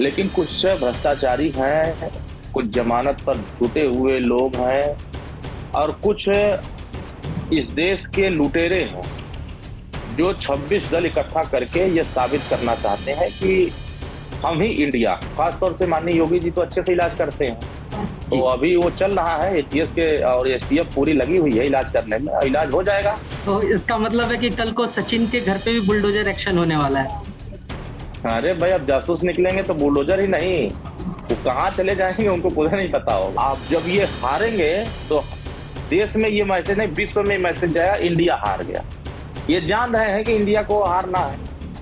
लेकिन कुछ भ्रष्टाचारी हैं, कुछ जमानत पर छूटे हुए लोग हैं और कुछ इस देश के लुटेरे हैं जो 26 दल इकट्ठा करके ये साबित करना चाहते हैं कि हम ही इंडिया। खासतौर से माननीय योगी जी तो अच्छे से इलाज करते हैं। तो जी। अभी वो चल रहा है, एटीएस के और एसटीएफ पूरी लगी हुई है इलाज करने में, और इलाज हो जाएगा। तो इसका मतलब है कि कल को सचिन के घर पे भी बुलडोजर एक्शन होने वाला है। अरे भाई, अब जासूस निकलेंगे तो बुलडोजर ही नहीं, वो कहाँ चले जाएंगे उनको खुद नहीं पता होगा। आप जब ये हारेंगे तो देश में ये मैसेज नहीं, विश्व में मैसेज जाएगा, इंडिया हार गया। ये जान रहे हैं कि इंडिया को हारना है,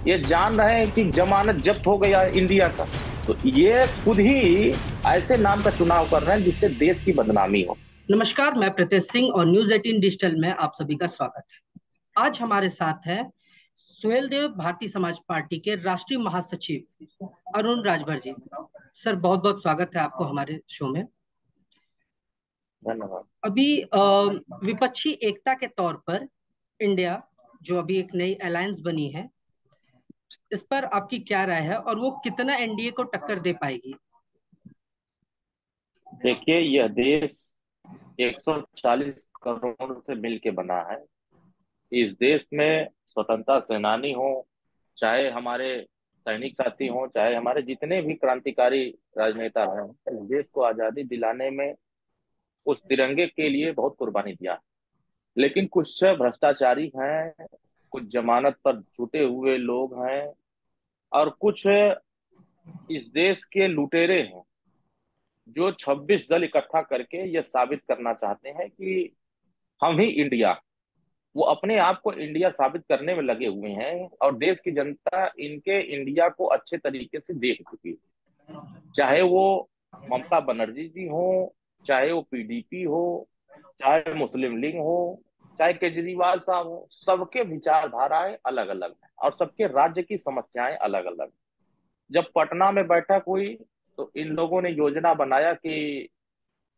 ये जान रहे हैं कि जमानत जब्त हो गया इंडिया का। तो ये खुद ही ऐसे नाम का चुनाव कर रहे हैं जिससे देश की बदनामी हो। नमस्कार, मैं प्रीतेश सिंह और न्यूज 18 डिजिटल में आप सभी का स्वागत है। आज हमारे साथ है सुहेल देव, भारतीय समाज पार्टी के राष्ट्रीय महासचिव अरुण राजभर जी। सर, बहुत बहुत स्वागत है आपको हमारे शो में। धन्यवाद। अभी विपक्षी एकता के तौर पर इंडिया, जो अभी एक नई अलायंस बनी है, इस पर आपकी क्या राय है और वो कितना एनडीए को टक्कर दे पाएगी? देखिए, यह देश 140 करोड़ से मिल के बना है। इस देश में स्वतंत्रता सेनानी हो, चाहे हमारे सैनिक साथी हो, चाहे हमारे जितने भी क्रांतिकारी राजनेता हैं, इस देश को आजादी दिलाने में उस तिरंगे के लिए बहुत कुर्बानी दिया। लेकिन कुछ भ्रष्टाचारी हैं, कुछ जमानत पर छूटे हुए लोग हैं और कुछ इस देश के लुटेरे हैं जो 26 दल इकट्ठा करके ये साबित करना चाहते हैं कि हम ही इंडिया। वो अपने आप को इंडिया साबित करने में लगे हुए हैं और देश की जनता इनके इंडिया को अच्छे तरीके से देख चुकी है। चाहे वो ममता बनर्जी जी हो, चाहे वो पीडीपी हो, चाहे मुस्लिम लीग हो, चाहे केजरीवाल साहब हो, सबके विचारधाराएं अलग अलग हैं और सबके राज्य की समस्याएं अलग अलग। जब पटना में बैठक हुई तो इन लोगों ने योजना बनाया कि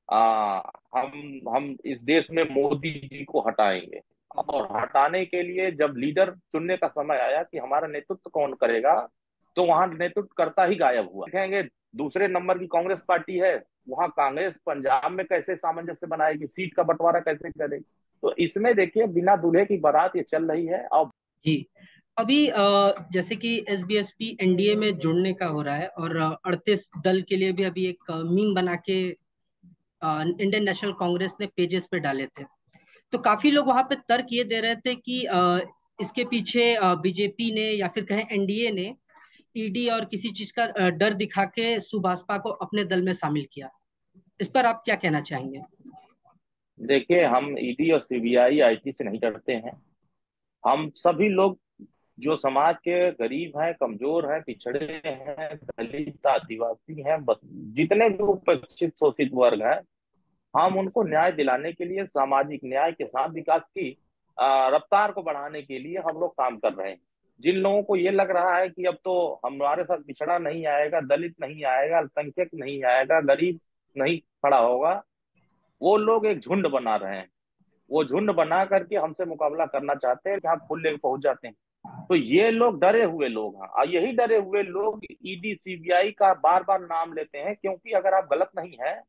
आ, हम इस देश में मोदी जी को हटाएंगे। और हटाने के लिए जब लीडर चुनने का समय आया कि हमारा नेतृत्व कौन करेगा, तो वहां नेतृत्व करता ही गायब हुआ। देखेंगे दूसरे नंबर की कांग्रेस पार्टी है, वहां कांग्रेस पंजाब में कैसे सामंजस्य बनाएगी, सीट का बंटवारा कैसे करेगी। तो इसमें देखिए, बिना दूल्हे की बारात ये चल रही है। और जी। अभी जैसे कि एसबीएसपी एनडीए में जुड़ने का हो रहा है और 38 दल के लिए भी अभी एक मीम बना के इंडियन नेशनल कांग्रेस ने पेजेस पे डाले थे। तो काफी लोग वहां पे तर्क ये दे रहे थे कि इसके पीछे बीजेपी ने या फिर कहें एनडीए ने ईडी और किसी चीज का डर दिखा के सुभाषपा को अपने दल में शामिल किया। इस पर आप क्या कहना चाहेंगे? देखिए, हम ईडी और सीबीआई आईटी से नहीं डरते हैं। हम सभी लोग जो समाज के गरीब हैं, कमजोर हैं, पिछड़े हैं, दलित, आदिवासी हैं, बस जितने भी उपेक्षित शोषित वर्ग हैं, हम उनको न्याय दिलाने के लिए, सामाजिक न्याय के साथ विकास की रफ्तार को बढ़ाने के लिए हम लोग काम कर रहे हैं। जिन लोगों को ये लग रहा है कि अब तो हमारे साथ पिछड़ा नहीं आएगा, दलित नहीं आएगा, अल्पसंख्यक नहीं आएगा, गरीब नहीं खड़ा होगा, वो लोग एक झुंड बना रहे हैं। वो झुंड बना करके हमसे मुकाबला करना चाहते हैं कि हम फुल लेके पहुंच जाते हैं। तो ये लोग डरे हुए लोग हैं और यही डरे हुए लोग ईडी सीबीआई का बार बार नाम लेते हैं, क्योंकि अगर आप गलत नहीं है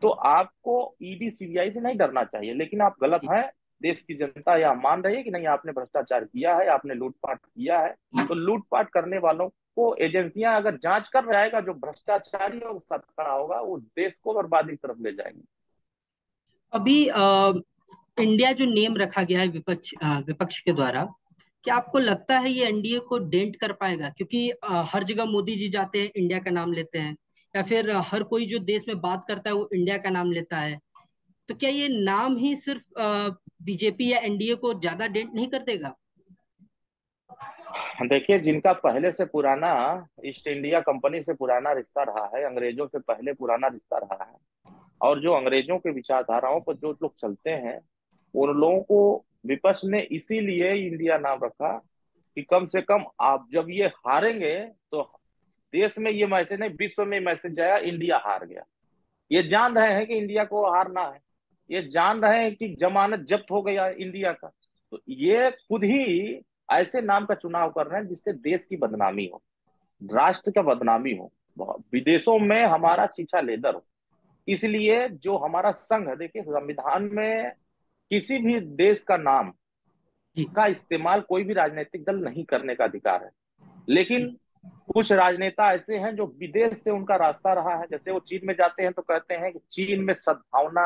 तो आपको ईडी सीबीआई से नहीं डरना चाहिए। लेकिन आप गलत हैं, देश की जनता यह मान रही है कि नहीं, आपने भ्रष्टाचार किया है, आपने लूटपाट किया है। तो लूटपाट करने वालों को एजेंसियां अगर जांच कर जाएगा, जो भ्रष्टाचारी और साथ खड़ा होगा वो देश को बर्बादी की तरफ ले जाएंगे। अभी इंडिया जो नेम रखा गया है विपक्ष के द्वारा, क्या आपको लगता है ये एनडीए को डेंट कर पाएगा? क्योंकि हर जगह मोदी जी जाते हैं, इंडिया का नाम लेते हैं, या फिर हर कोई जो देश में बात करता है वो इंडिया का नाम लेता है। तो क्या ये नाम ही सिर्फ बीजेपी या एनडीए को ज्यादा डेंट नहीं कर देगा? देखिए, जिनका पहले से पुराना ईस्ट इंडिया कंपनी से पुराना रिश्ता रहा है, अंग्रेजों से पहले पुराना रिश्ता रहा है, और जो अंग्रेजों के विचारधाराओं पर जो लोग चलते हैं, उन लोगों को विपक्ष ने इसीलिए इंडिया नाम रखा कि कम से कम आप जब ये हारेंगे तो देश में ये मैसेज नहीं, विश्व में मैसेज जाएगा, इंडिया हार गया। ये जान रहे हैं कि इंडिया को हारना है, ये जान रहे हैं कि जमानत जब्त हो गया इंडिया का। तो ये खुद ही ऐसे नाम का चुनाव कर रहे हैं जिससे देश की बदनामी हो, राष्ट्र का बदनामी हो। विदेशों में हमारा छीछा लेदर हो। इसलिए जो हमारा संघ है, देखिए संविधान में किसी भी देश का नाम जी का इस्तेमाल कोई भी राजनीतिक दल नहीं करने का अधिकार है। लेकिन जी कुछ राजनेता ऐसे हैं जो विदेश से उनका रास्ता रहा है, जैसे वो चीन में जाते हैं तो कहते हैं कि चीन में सद्भावना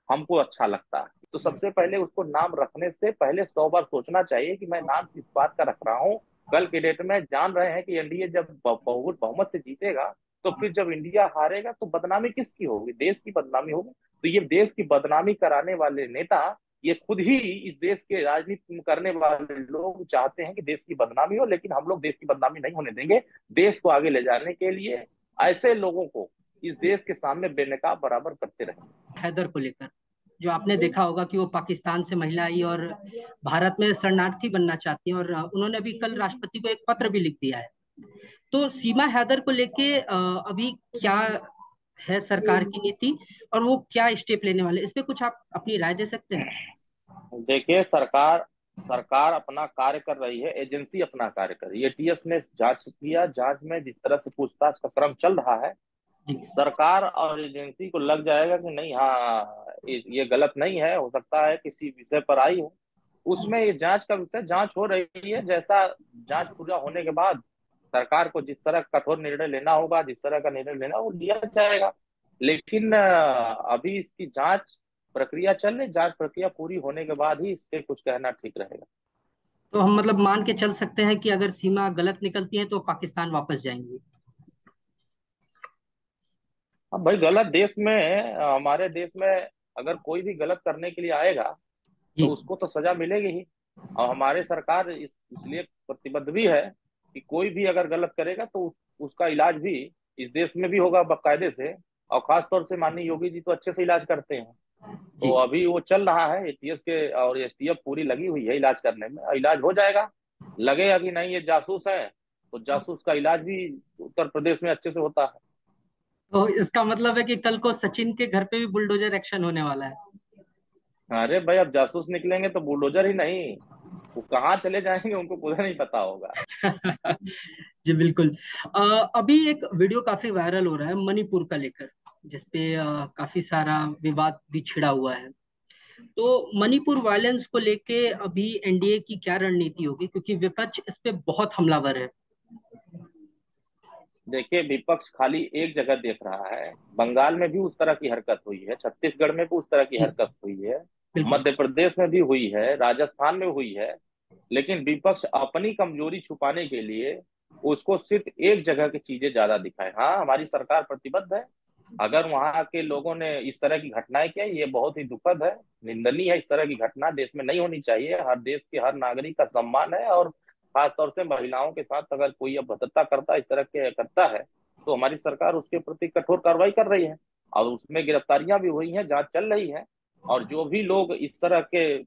हमको अच्छा लगता है। तो सबसे पहले उसको नाम रखने से पहले 100 बार सोचना चाहिए कि मैं नाम किस बात का रख रहा हूँ। कल के डेट में जान रहे हैं कि एनडीए जब बहुमत से जीतेगा, तो फिर जब इंडिया हारेगा तो बदनामी किसकी होगी? देश की बदनामी होगी। तो ये देश की बदनामी कराने वाले नेता, ये खुद ही इस देश के राजनीति करने वाले लोग चाहते हैं कि देश की बदनामी हो, लेकिन हम लोग देश की बदनामी नहीं होने देंगे। देश को आगे ले जाने के लिए ऐसे लोगों को इस देश के सामने बेनकाब बराबर करते रहेंगे। हैदर को लेकर, जो आपने देखा होगा कि वो पाकिस्तान से महिला आई और भारत में शरणार्थी बनना चाहती हैं, और उन्होंने अभी कल राष्ट्रपति को एक पत्र भी लिख दिया है। तो सीमा हैदर को लेके अभी क्या है सरकार की नीति, और वो क्या स्टेप लेने वाले, इस पे कुछ आप अपनी राय दे सकते हैं? देखिए, सरकार सरकार अपना कार्य कर रही है, एजेंसी अपना कार्य कर रही है। एटीएस ने जांच किया, जांच में जिस तरह से पूछताछ का क्रम चल रहा है, जी सरकार और एजेंसी को लग जाएगा कि नहीं, हाँ ये गलत नहीं है, हो सकता है किसी विषय पर आई हो। उसमें ये जांच का विषय, जांच हो रही है। जैसा जांच पूरा होने के बाद सरकार को जिस तरह का कठोर निर्णय लेना होगा, जिस तरह का निर्णय लेना वो लिया जाएगा। लेकिन अभी इसकी जांच प्रक्रिया चल रही, जांच प्रक्रिया पूरी होने के बाद ही इस पे कुछ कहना ठीक रहेगा। तो हम मतलब मान के चल सकते हैं कि अगर सीमा गलत निकलती है तो पाकिस्तान वापस जाएंगे? अब भाई, गलत देश में, हमारे देश में अगर कोई भी गलत करने के लिए आएगा तो जी उसको तो सजा मिलेगी ही। और हमारे सरकार इसलिए प्रतिबद्ध भी है कि कोई भी अगर गलत करेगा तो उसका इलाज भी इस देश में भी होगा बाकायदे से। और खास तौर से माननीय योगी जी तो अच्छे से इलाज करते हैं। तो जी। अभी वो चल रहा है, एटीएस के और एसटीएफ पूरी लगी हुई है इलाज करने में, और इलाज हो जाएगा। लगेगा कि नहीं ये जासूस है, तो जासूस का इलाज भी उत्तर प्रदेश में अच्छे से होता है। तो इसका मतलब है कि कल को सचिन के घर पे भी बुलडोजर एक्शन होने वाला है? अरे भाई, अब जासूस निकलेंगे तो बुलडोजर ही नहीं, वो कहाँ चले जाएंगे उनको खुद नहीं पता होगा। जी बिल्कुल। अ, अभी एक वीडियो काफी वायरल हो रहा है मणिपुर का लेकर, जिसपे काफी सारा विवाद भी छिड़ा हुआ है। तो मणिपुर वायलेंस को लेके अभी एनडीए की क्या रणनीति होगी, क्योंकि विपक्ष इस पे बहुत हमलावर है? देखिए, विपक्ष खाली एक जगह देख रहा है। बंगाल में भी उस तरह की हरकत हुई है, छत्तीसगढ़ में भी उस तरह की जी हरकत हुई है, बिल्कुल। मध्य प्रदेश में भी हुई है, राजस्थान में हुई है। लेकिन विपक्ष अपनी कमजोरी छुपाने के लिए उसको सिर्फ एक जगह की चीजें ज्यादा दिखाए। हाँ, हमारी सरकार प्रतिबद्ध है। अगर वहां के लोगों ने इस तरह की घटनाएं की, ये बहुत ही दुखद है, निंदनीय है। इस तरह की घटना देश में नहीं होनी चाहिए। हर देश के हर नागरिक का सम्मान है, और खासतौर से महिलाओं के साथ अगर कोई अभद्रता करता, इस तरह के करता है, तो हमारी सरकार उसके प्रति कठोर कार्रवाई कर रही है। और उसमें गिरफ्तारियां भी हुई हैं, जांच चल रही है। और जो भी लोग इस तरह के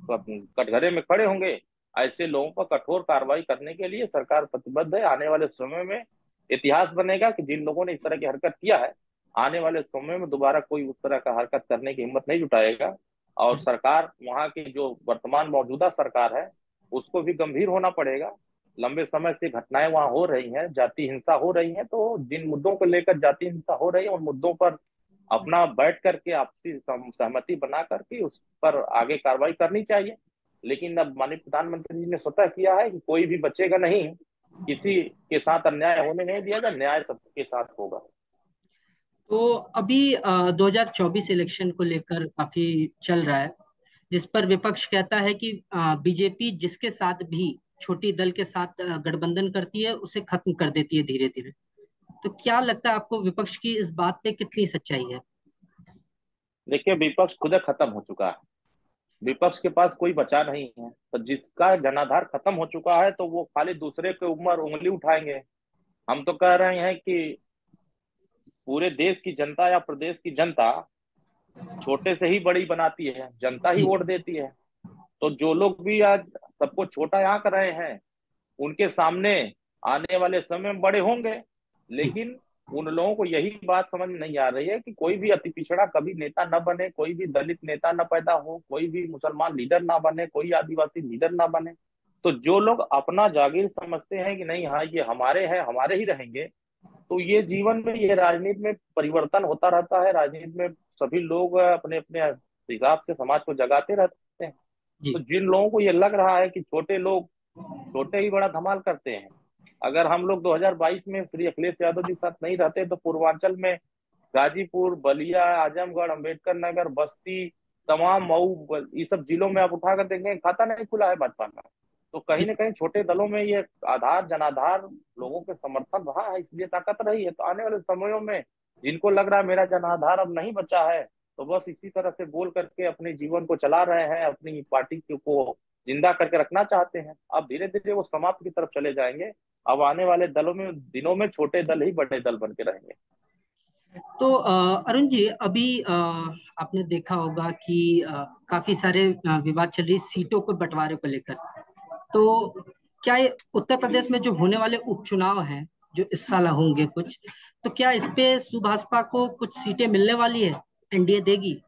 कटघरे में खड़े होंगे, ऐसे लोगों पर कठोर कार्रवाई करने के लिए सरकार प्रतिबद्ध है। आने वाले समय में इतिहास बनेगा कि जिन लोगों ने इस तरह की हरकत किया है, आने वाले समय में दोबारा कोई उस तरह का हरकत करने की हिम्मत नहीं जुटाएगा। और सरकार, वहां की जो वर्तमान मौजूदा सरकार है, उसको भी गंभीर होना पड़ेगा। लंबे समय से घटनाएं वहां हो रही हैं, जाति हिंसा हो रही है, तो जिन मुद्दों को लेकर जाति हिंसा हो रही है, उन मुद्दों पर अपना बैठ करके आपसी सहमति बना करके उस पर आगे कार्रवाई करनी चाहिए। लेकिन अब माननीय प्रधानमंत्री जी ने स्वतः किया है कि कोई भी बचेगा नहीं, किसी के साथ अन्याय होने नहीं दिया जाए, न्याय सबके साथ होगा। तो अभी 2024 इलेक्शन को लेकर काफी चल रहा है, जिस पर विपक्ष कहता है कि बीजेपी जिसके साथ भी छोटी दल के साथ गठबंधन करती है उसे खत्म कर देती है धीरे धीरे। तो क्या लगता है आपको, विपक्ष की इस बात पे कितनी सच्चाई है? देखिए, विपक्ष खुद खत्म हो चुका है। विपक्ष के पास कोई बचा नहीं है। तो जिसका जनाधार खत्म हो चुका है, तो वो खाली दूसरे के ऊपर उंगली उठाएंगे। हम तो कह रहे हैं कि पूरे देश की जनता या प्रदेश की जनता छोटे से ही बड़ी बनाती है, जनता ही जी वोट देती है। तो जो लोग भी आज सबको छोटा आंक रहे हैं, उनके सामने आने वाले समय में बड़े होंगे। जी। लेकिन उन लोगों को यही बात समझ में नहीं आ रही है कि कोई भी अति पिछड़ा कभी नेता न बने, कोई भी दलित नेता न पैदा हो, कोई भी मुसलमान लीडर ना बने, कोई आदिवासी लीडर ना बने। तो जो लोग अपना जागीर समझते हैं कि नहीं, हाँ ये हमारे हैं, हमारे ही रहेंगे, तो ये जीवन में, ये राजनीति में परिवर्तन होता रहता है। राजनीति में सभी लोग अपने अपने हिसाब से समाज को जगाते रहते हैं। तो जी। जिन लोगों को ये लग रहा है कि छोटे लोग छोटे ही बड़ा धमाल करते हैं, अगर हम लोग 2022 में श्री अखिलेश यादव जी के साथ नहीं रहते तो पूर्वांचल में गाजीपुर, बलिया, आजमगढ़, अंबेडकर नगर, बस्ती, तमाम मऊ, ये सब जिलों में आप उठाकर देखेंगे खाता नहीं खुला है भाजपा का। तो कहीं ना कहीं छोटे दलों में ये आधार जनाधार लोगों के समर्थन रहा है, इसलिए ताकत रही है। तो आने वाले समयों में जिनको लग रहा है मेरा जनाधार अब नहीं बचा है, तो बस इसी तरह से बोल करके अपने जीवन को चला रहे हैं, अपनी पार्टी को जिंदा करके रखना चाहते हैं। अब धीरे धीरे वो समाप्त की तरफ चले जाएंगे। अब आने वाले दलों में दिनों में छोटे दल ही बड़े दल बन के रहेंगे। तो अरुण जी, अभी आपने देखा होगा कि काफी सारे विवाद चल रही सीटों को बंटवारे को लेकर। तो क्या ये उत्तर प्रदेश में जो होने वाले उपचुनाव हैं, जो इस साल होंगे कुछ, तो क्या इस पे सुभाषपा को कुछ सीटें मिलने वाली है? एनडीए देगी?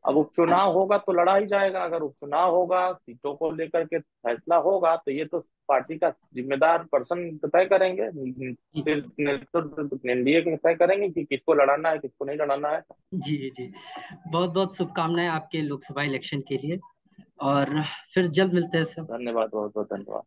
अब उपचुनाव होगा तो लड़ा ही जाएगा। अगर उपचुनाव होगा, सीटों को लेकर के फैसला होगा, तो ये तो पार्टी का जिम्मेदार पर्सन तय करेंगे, जी फिर नेतृत्व एनडीए के तय करेंगे कि किसको लड़ाना है, किसको नहीं लड़ाना है। जी जी। बहुत बहुत शुभकामनाएं आपके लोकसभा इलेक्शन के लिए, और फिर जल्द मिलते हैं सब। धन्यवाद, बहुत बहुत धन्यवाद।